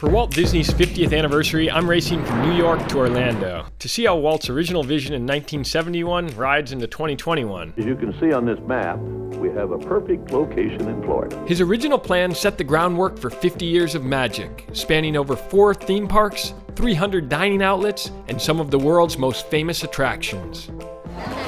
For Walt Disney's 50th anniversary, I'm racing from New York to Orlando to see how Walt's original vision in 1971 rides into 2021. As you can see on this map, we have a perfect location in Florida. His original plan set the groundwork for 50 years of magic, spanning over 4 theme parks, 300 dining outlets, and some of the world's most famous attractions.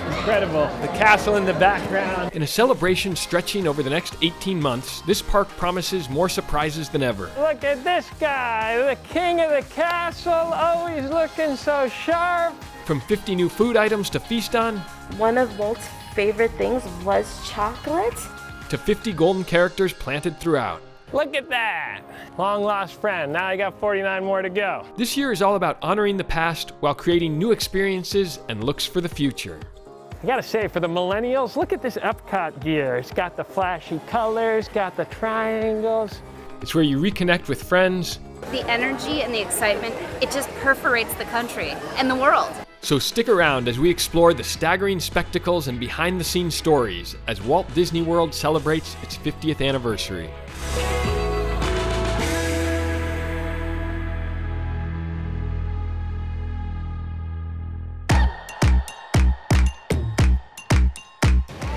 Incredible, the castle in the background. In a celebration stretching over the next 18 months, this park promises more surprises than ever. Look at this guy, the king of the castle, always looking so sharp. From 50 new food items to feast on, one of Walt's favorite things was chocolate, to 50 golden characters planted throughout. Look at that! Long lost friend, now I got 49 more to go. This year is all about honoring the past while creating new experiences and looks for the future. I gotta say, for the millennials, look at this Epcot gear. It's got the flashy colors, got the triangles. It's where you reconnect with friends. The energy and the excitement, it just perforates the country and the world. So stick around as we explore the staggering spectacles and behind-the-scenes stories as Walt Disney World celebrates its 50th anniversary.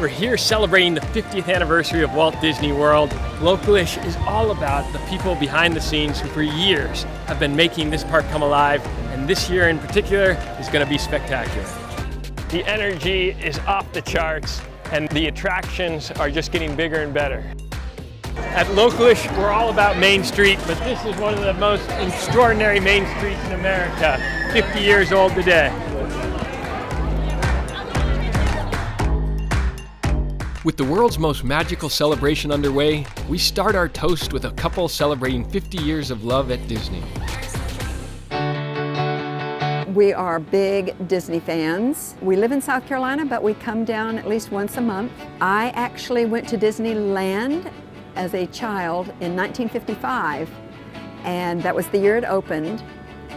We're here celebrating the 50th anniversary of Walt Disney World. Localish is all about the people behind the scenes who for years have been making this park come alive, and this year in particular is going to be spectacular. The energy is off the charts, and the attractions are just getting bigger and better. At Localish, we're all about Main Street, but this is one of the most extraordinary main streets in America, 50 years old today. With the world's most magical celebration underway, we start our toast with a couple celebrating 50 years of love at Disney. We are big Disney fans. We live in South Carolina, but we come down at least once a month. I actually went to Disneyland as a child in 1955, and that was the year it opened,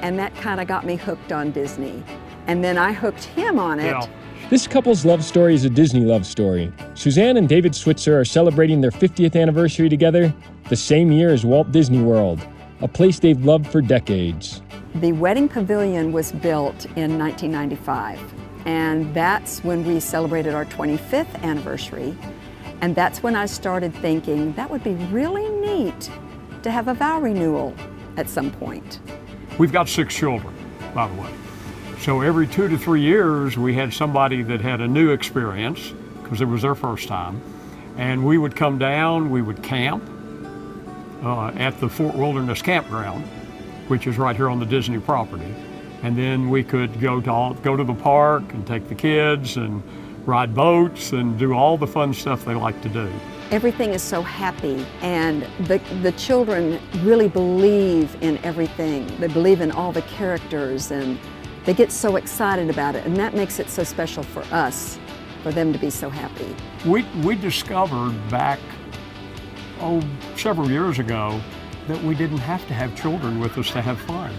and that kind of got me hooked on Disney. And then I hooked him on it. Yeah. This couple's love story is a Disney love story. Suzanne and David Switzer are celebrating their 50th anniversary together the same year as Walt Disney World, a place they've loved for decades. The wedding pavilion was built in 1995, and that's when we celebrated our 25th anniversary. And that's when I started thinking that would be really neat to have a vow renewal at some point. We've got 6 children, by the way. So every 2 to 3 years, we had somebody that had a new experience, because it was their first time. And we would come down, we would camp at the Fort Wilderness Campground, which is right here on the Disney property. And then we could go to the park and take the kids and ride boats and do all the fun stuff they like to do. Everything is so happy, and the children really believe in everything. They believe in all the characters, and they get so excited about it, and that makes it so special for us, for them to be so happy. We discovered back, several years ago, that we didn't have to have children with us to have fun.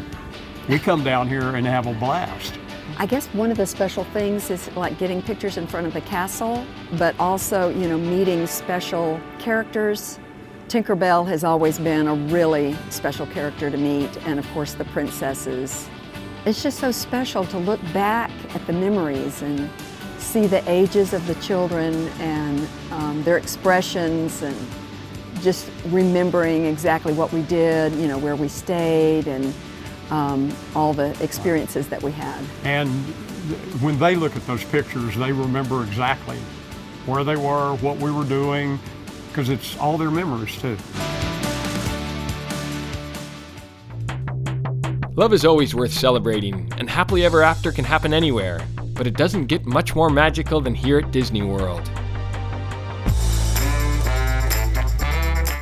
We come down here and have a blast. I guess one of the special things is like getting pictures in front of the castle, but also, meeting special characters. Tinkerbell has always been a really special character to meet, and of course the princesses. It's just so special to look back at the memories and see the ages of the children and their expressions, and just remembering exactly what we did, where we stayed, and all the experiences that we had. And when they look at those pictures, they remember exactly where they were, what we were doing, because it's all their memories too. Love is always worth celebrating, and happily ever after can happen anywhere, but it doesn't get much more magical than here at Disney World.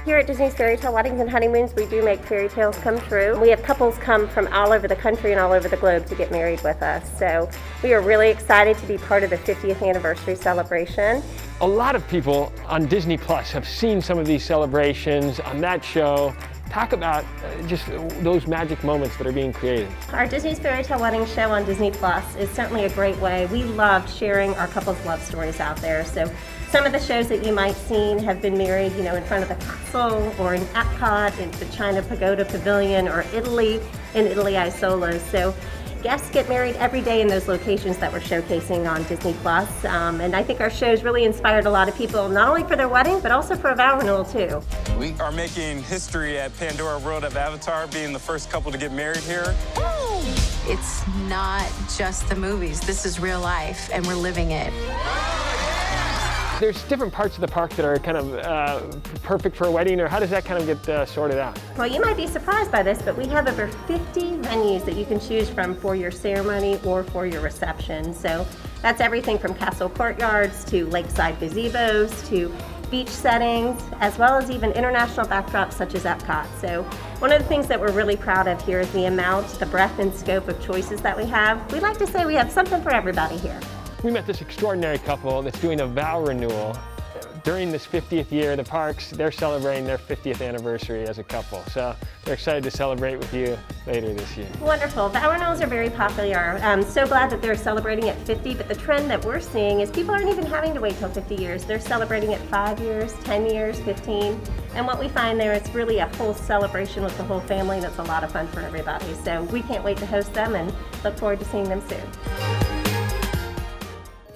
Here at Disney's Fairy Tale Weddings and Honeymoons, we do make fairy tales come true. We have couples come from all over the country and all over the globe to get married with us. So we are really excited to be part of the 50th anniversary celebration. A lot of people on Disney Plus have seen some of these celebrations on that show. Talk about just those magic moments that are being created. Our Disney's Fairy Tale Wedding show on Disney Plus is certainly a great way. We love sharing our couples' love stories out there. So Some of the shows that you might seen have been married, in front of the castle or in Epcot, in the China Pagoda Pavilion, or Italy, in Italy Isola. So guests get married every day in those locations that we're showcasing on Disney Plus. And I think our shows really inspired a lot of people, not only for their wedding, but also for a vow renewal too. We are making history at Pandora World of Avatar, being the first couple to get married here. It's not just the movies. This is real life, and we're living it. There's different parts of the park that are kind of perfect for a wedding, or how does that kind of get sorted out? Well, you might be surprised by this, but we have over 50 venues that you can choose from for your ceremony or for your reception. So that's everything from castle courtyards to lakeside gazebos to beach settings, as well as even international backdrops such as Epcot. So one of the things that we're really proud of here is the amount, the breadth and scope of choices that we have. We like to say we have something for everybody here. We met this extraordinary couple that's doing a vow renewal. During this 50th year of the parks, they're celebrating their 50th anniversary as a couple. So they're excited to celebrate with you later this year. Wonderful. Vow renewals are very popular. I'm so glad that they're celebrating at 50, but the trend that we're seeing is people aren't even having to wait till 50 years. They're celebrating at 5 years, 10 years, 15. And what we find there is really a whole celebration with the whole family that's a lot of fun for everybody. So we can't wait to host them and look forward to seeing them soon.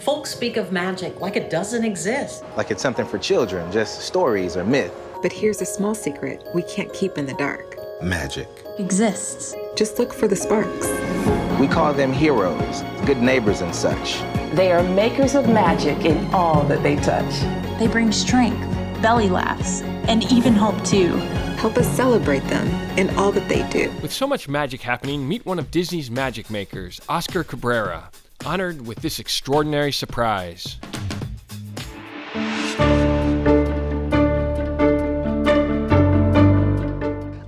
Folks speak of magic like it doesn't exist. Like it's something for children, just stories or myth. But here's a small secret we can't keep in the dark. Magic exists. Just look for the sparks. We call them heroes, good neighbors and such. They are makers of magic in all that they touch. They bring strength, belly laughs, and even hope too. Help us celebrate them in all that they do. With so much magic happening, meet one of Disney's magic makers, Oscar Cabrera, honored with this extraordinary surprise.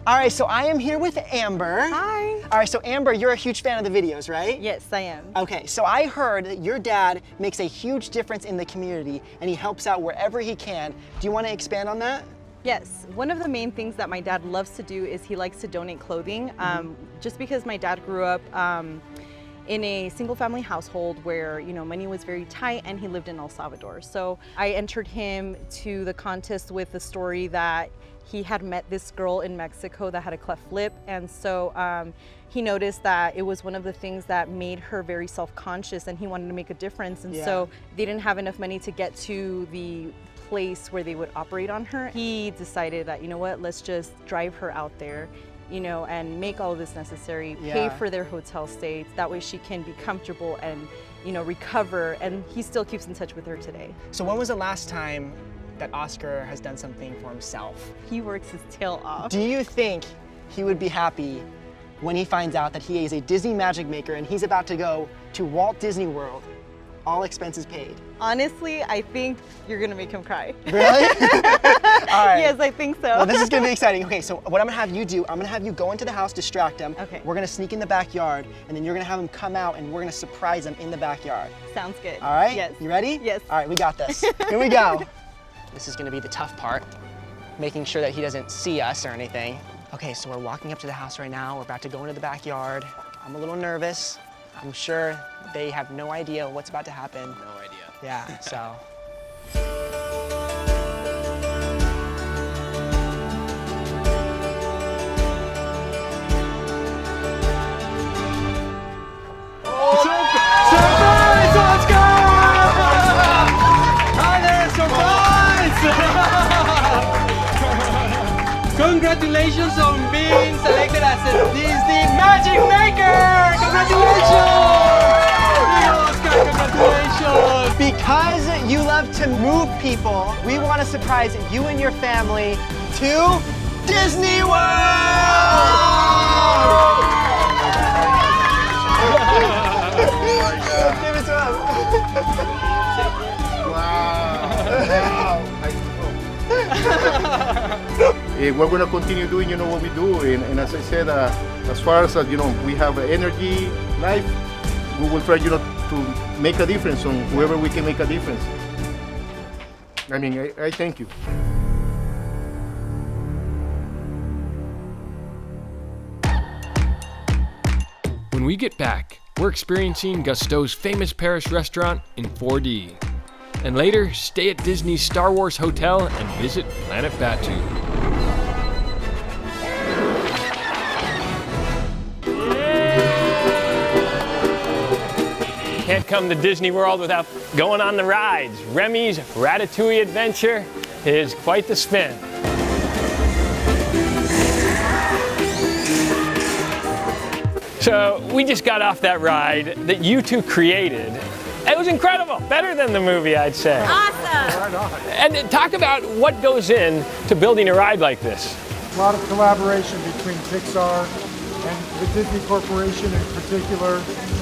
All right, so I am here with Amber. Hi. All right, so Amber, you're a huge fan of the videos, right? Yes, I am. Okay, so I heard that your dad makes a huge difference in the community and he helps out wherever he can. Do you want to expand on that? Yes, one of the main things that my dad loves to do is he likes to donate clothing. Just because my dad grew up in a single-family household where, money was very tight, and he lived in El Salvador. So I entered him to the contest with the story that he had met this girl in Mexico that had a cleft lip, and so he noticed that it was one of the things that made her very self-conscious, and he wanted to make a difference, and so they didn't have enough money to get to the place where they would operate on her. He decided that, let's just drive her out there, and make all of this necessary, pay for their hotel stays. That way she can be comfortable and, recover. And he still keeps in touch with her today. So when was the last time that Oscar has done something for himself? He works his tail off. Do you think he would be happy when he finds out that he is a Disney magic maker and he's about to go to Walt Disney World, all expenses paid? Honestly, I think you're gonna make him cry. Really? All right. Yes, I think so. Well, this is gonna be exciting. Okay, so what I'm gonna have you do, I'm gonna have you go into the house, distract him. Okay. We're gonna sneak in the backyard, and then you're gonna have him come out, and we're gonna surprise him in the backyard. Sounds good. All right? Yes. You ready? Yes. All right, we got this. Here we go. This is gonna be the tough part, making sure that he doesn't see us or anything. Okay, so we're walking up to the house right now. We're about to go into the backyard. I'm a little nervous. I'm sure they have no idea what's about to happen. No idea. Yeah, so. Surprise, Oscar! Hi there, surprise! Congratulations on being selected as a Disney Magic Maker! Congratulations! Congratulations! Because you love to move people, we want to surprise you and your family to Disney World! Give it to him. We're going to continue doing, what we do. And as I said, as far as, we have energy, life, we will try, to make a difference on whoever we can make a difference. I mean, I thank you. When we get back, we're experiencing Gusteau's famous Paris restaurant in 4D. And later, stay at Disney's Star Wars Hotel and visit Planet Batu. Can't come to Disney World without going on the rides. Remy's Ratatouille adventure is quite the spin. So we just got off that ride that you two created. It was incredible, better than the movie, I'd say. Awesome. And talk about what goes in to building a ride like this. A lot of collaboration between Pixar and the Disney Corporation, in particular,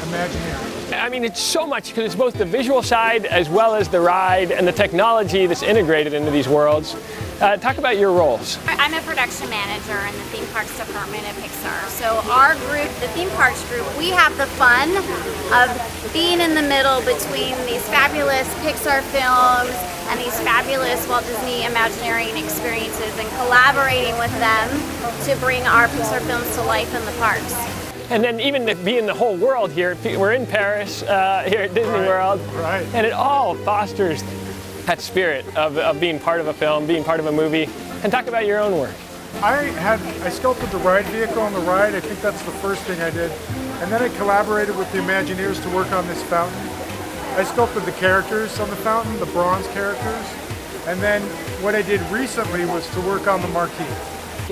Imagineering. I mean, it's so much because it's both the visual side as well as the ride and the technology that's integrated into these worlds. Talk about your roles. I'm a production manager in the theme parks department at Pixar. So our group, the theme parks group, we have the fun of being in the middle between these fabulous Pixar films and these fabulous Walt Disney Imagineering experiences and collaborating with them to bring our Pixar films to life in the parks. And then even to be in the whole world here, we're in Paris here at Disney World, and it all fosters that spirit of being part of a film, being part of a movie. And talk about your own work. I sculpted the ride vehicle on the ride. I think that's the first thing I did. And then I collaborated with the Imagineers to work on this fountain. I sculpted the characters on the fountain, the bronze characters. And then what I did recently was to work on the marquee.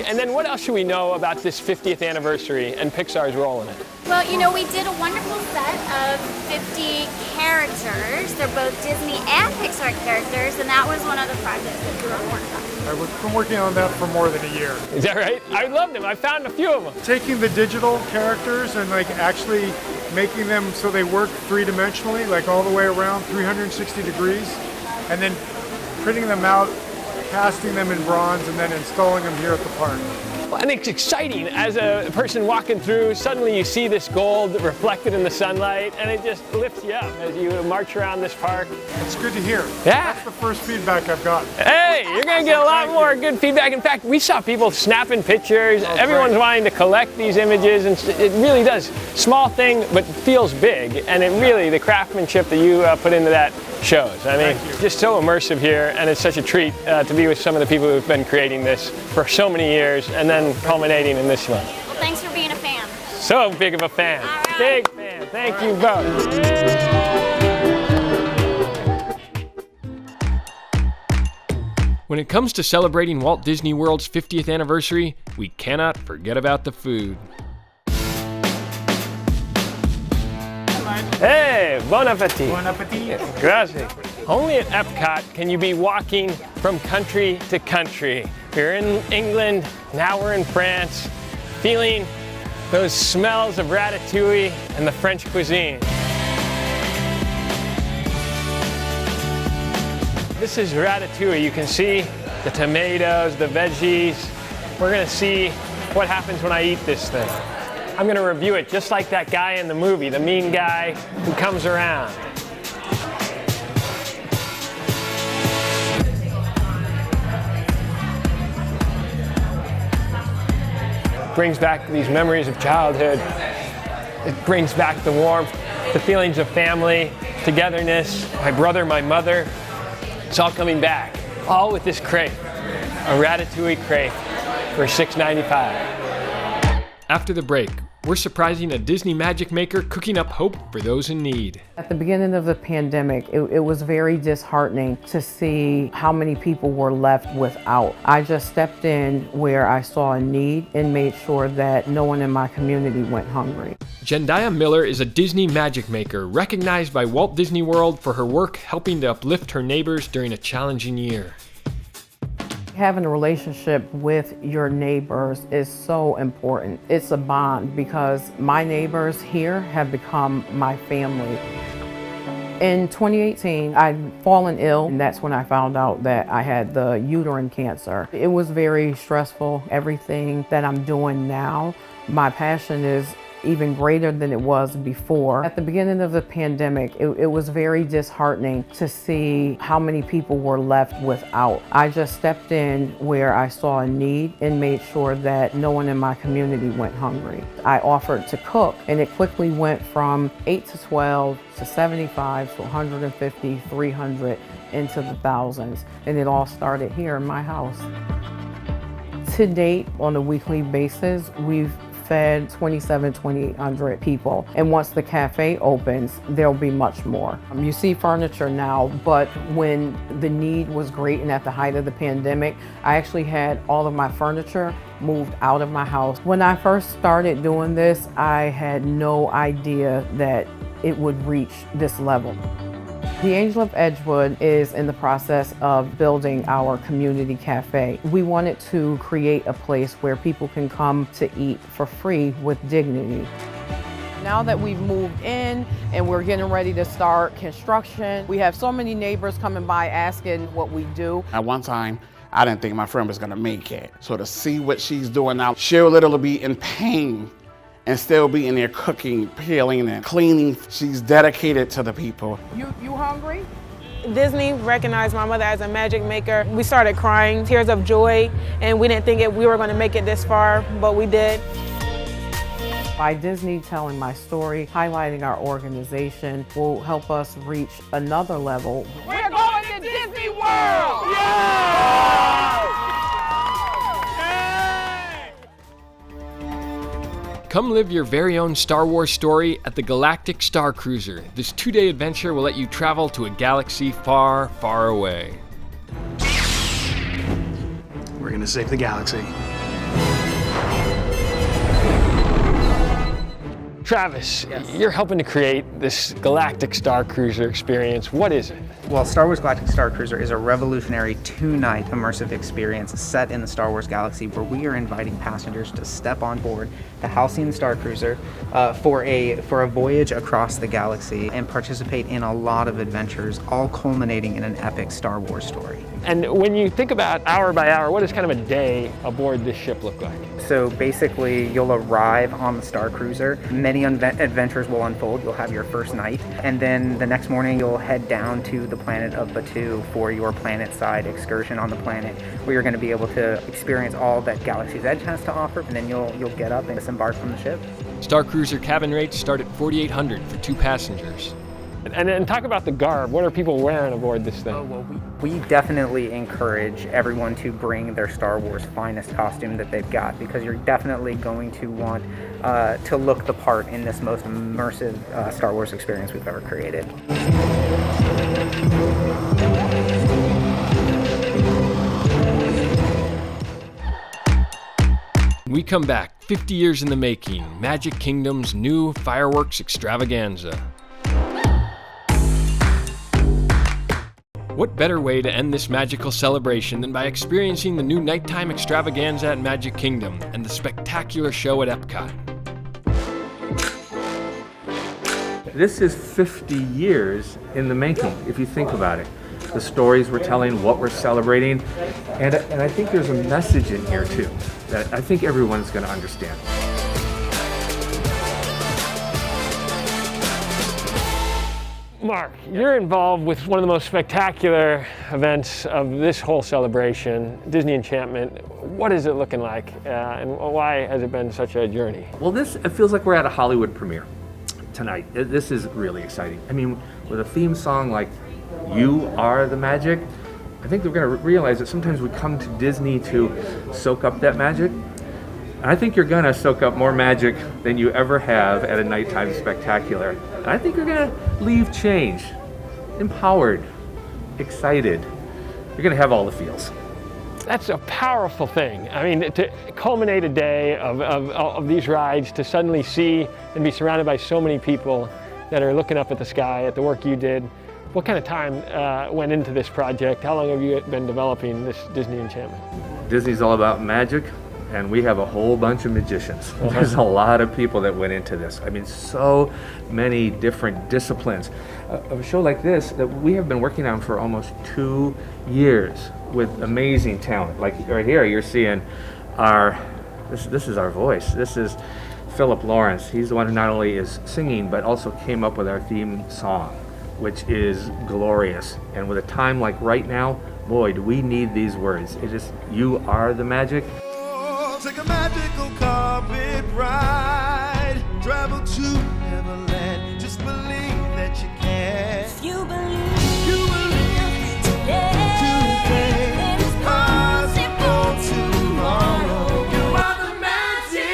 And then what else should we know about this 50th anniversary and Pixar's role in it? Well, you know, we did a wonderful set of 50 characters. They're both Disney and Pixar characters, and that was one of the projects that we were working on. I've been working on that for more than a year. Is that right? I love them. I found a few of them. Taking the digital characters and like actually making them so they work three-dimensionally, like all the way around 360 degrees, and then printing them out, casting them in bronze, and then installing them here at the park. And it's exciting as a person walking through, suddenly you see this gold reflected in the sunlight, and it just lifts you up as you march around this park. It's good to hear. Yeah. That's the first feedback I've gotten. Hey, you're going to get a lot more good feedback. In fact, we saw people snapping pictures. Everyone's wanting to collect these images, and it really does. Small thing, but feels big, and it really, the craftsmanship that you put into that shows. I mean, just so immersive here, and it's such a treat to be with some of the people who've been creating this for so many years, and then culminating in this one. Well, thanks for being a fan. So big of a fan. Right. Big fan. Thank you both. When it comes to celebrating Walt Disney World's 50th anniversary, we cannot forget about the food. Hey, bon appetit. Bon appetit. Grazie. Only at Epcot can you be walking from country to country. We're in England, now we're in France, feeling those smells of ratatouille and the French cuisine. This is ratatouille. You can see the tomatoes, the veggies. We're gonna see what happens when I eat this thing. I'm gonna review it just like that guy in the movie, the mean guy who comes around. Brings back these memories of childhood. It brings back the warmth, the feelings of family, togetherness, my brother, my mother. It's all coming back, all with this crepe, a ratatouille crepe for $6.95. After the break, we're surprising a Disney magic maker cooking up hope for those in need. At the beginning of the pandemic, it was very disheartening to see how many people were left without. I just stepped in where I saw a need and made sure that no one in my community went hungry. Jendaya Miller is a Disney magic maker recognized by Walt Disney World for her work helping to uplift her neighbors during a challenging year. Having a relationship with your neighbors is so important. It's a bond because my neighbors here have become my family. In 2018, I'd fallen ill, and that's when I found out that I had the uterine cancer. It was very stressful. Everything that I'm doing now, my passion is even greater than it was before. At the beginning of the pandemic, it was very disheartening to see how many people were left without. I just stepped in where I saw a need and made sure that no one in my community went hungry. I offered to cook, and it quickly went from 8 to 12 to 75 to 150, 300, into the thousands. And it all started here in my house. To date, on a weekly basis, we've fed 2,800 people. And once the cafe opens, there'll be much more. You see furniture now, but when the need was great and at the height of the pandemic, I actually had all of my furniture moved out of my house. When I first started doing this, I had no idea that it would reach this level. The Angel of Edgewood is in the process of building our community cafe. We wanted to create a place where people can come to eat for free with dignity. Now that we've moved in and we're getting ready to start construction, we have so many neighbors coming by asking what we do. At one time, I didn't think my friend was gonna make it. So to see what she's doing now, she'll literally be in pain and still be in there cooking, peeling, and cleaning. She's dedicated to the people. You hungry? Disney recognized my mother as a magic maker. We started crying, tears of joy, and we didn't think we were going to make it this far, but we did. By Disney telling my story, highlighting our organization will help us reach another level. We're going to Disney World! Yeah! Come live your very own Star Wars story at the Galactic Star Cruiser. This 2-day adventure will let you travel to a galaxy far, far away. We're gonna save the galaxy. Travis, you're helping to create this Galactic Star Cruiser experience. What is it? Well, Star Wars Galactic Star Cruiser is a revolutionary 2-night immersive experience set in the Star Wars galaxy where we are inviting passengers to step on board the Halcyon Star Cruiser for a voyage across the galaxy and participate in a lot of adventures, all culminating in an epic Star Wars story. And when you think about hour by hour, what does kind of a day aboard this ship look like? So basically, you'll arrive on the Star Cruiser. Many adventures will unfold. You'll have your first night, and then the next morning you'll head down to the planet of Batuu for your planet-side excursion on the planet, where you're going to be able to experience all that Galaxy's Edge has to offer, and then you'll get up and disembark from the ship. Star Cruiser cabin rates start at $4,800 for 2 passengers. And talk about the garb. What are people wearing aboard this thing? Oh, well, we definitely encourage everyone to bring their Star Wars finest costume that they've got, because you're definitely going to want to look the part in this most immersive Star Wars experience we've ever created. We come back 50 years in the making, Magic Kingdom's new fireworks extravaganza. What better way to end this magical celebration than by experiencing the new nighttime extravaganza at Magic Kingdom and the spectacular show at Epcot. This is 50 years in the making, if you think about it. The stories we're telling, what we're celebrating, and I think there's a message in here too that I think everyone's going to understand. Mark, you're involved with one of the most spectacular events of this whole celebration, Disney Enchantment. What is it looking like, and why has it been such a journey? Well, it feels like we're at a Hollywood premiere tonight. This is really exciting. I mean, with a theme song like "You Are the Magic," I think we're going to realize that sometimes we come to Disney to soak up that magic. And I think you're going to soak up more magic than you ever have at a nighttime spectacular. And I think you're going to leave changed, empowered, excited. You're going to have all the feels. That's a powerful thing. I mean, to culminate a day of these rides, to suddenly see and be surrounded by so many people that are looking up at the sky, at the work you did. What kind of time went into this project? How long have you been developing this Disney Enchantment? Disney's all about magic, and we have a whole bunch of magicians. There's a lot of people that went into this. I mean, so many different disciplines. A show like this that we have been working on for almost 2 years with amazing talent. Like right here, you're seeing our This is our voice. This is Philip Lawrence. He's the one who not only is singing, but also came up with our theme song, which is glorious. And with a time like right now, boy, do we need these words. It is, you are the magic. Oh, take a magical carpet ride, travel to Neverland. Just believe that you can. If you believe today, then it's possible tomorrow. You are the magic.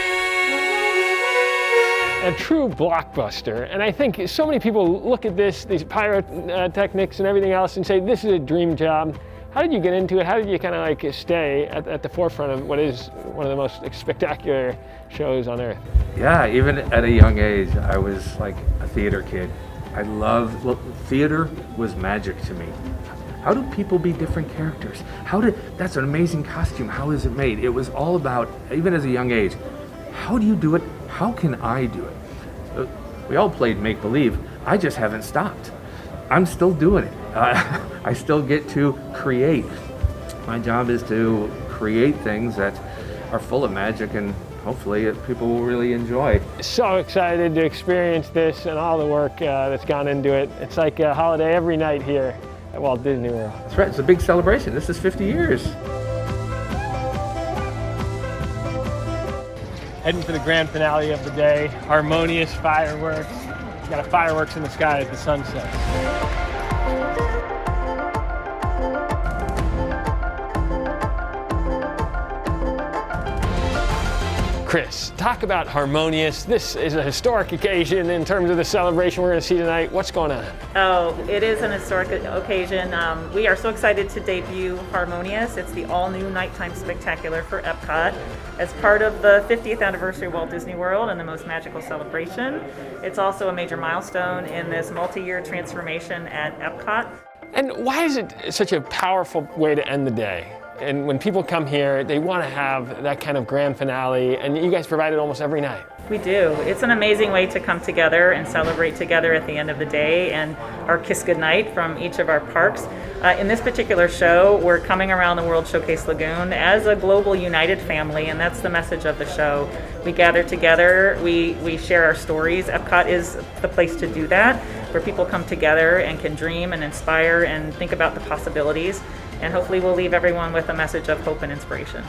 A true blockbuster, and I think so many people look at these pyrotechnics and everything else and say, this is a dream job. How did you get into it? How did you kind of like stay at the forefront of what is one of the most spectacular shows on earth? Yeah, even at a young age, I was like a theater kid. Theater was magic to me. How do people be different characters? That's an amazing costume. How is it made? It was all about, even as a young age, how do you do it? How can I do it? We all played make-believe. I just haven't stopped. I'm still doing it. I still get to create. My job is to create things that are full of magic and hopefully people will really enjoy. So excited to experience this and all the work that's gone into it. It's like a holiday every night here at Walt Disney World. That's right, it's a big celebration. This is 50 years. Heading for the grand finale of the day, harmonious fireworks. Got a fireworks in the sky as the sun sets. Chris, talk about harmonious. This is a historic occasion in terms of the celebration we're going to see tonight. What's going on? Oh, it is an historic occasion. We are so excited to debut Harmonious. It's the all-new nighttime spectacular for Epcot as part of the 50th anniversary of Walt Disney World and the most magical celebration. It's also a major milestone in this multi-year transformation at Epcot. And why is it such a powerful way to end the day? And when people come here, they want to have that kind of grand finale, and you guys provide it almost every night. We do. It's an amazing way to come together and celebrate together at the end of the day, and our Kiss Goodnight from each of our parks. In this particular show, we're coming around the World Showcase Lagoon as a global united family, and that's the message of the show. We gather together, we share our stories. Epcot is the place to do that, where people come together and can dream and inspire and think about the possibilities. And hopefully we'll leave everyone with a message of hope and inspiration.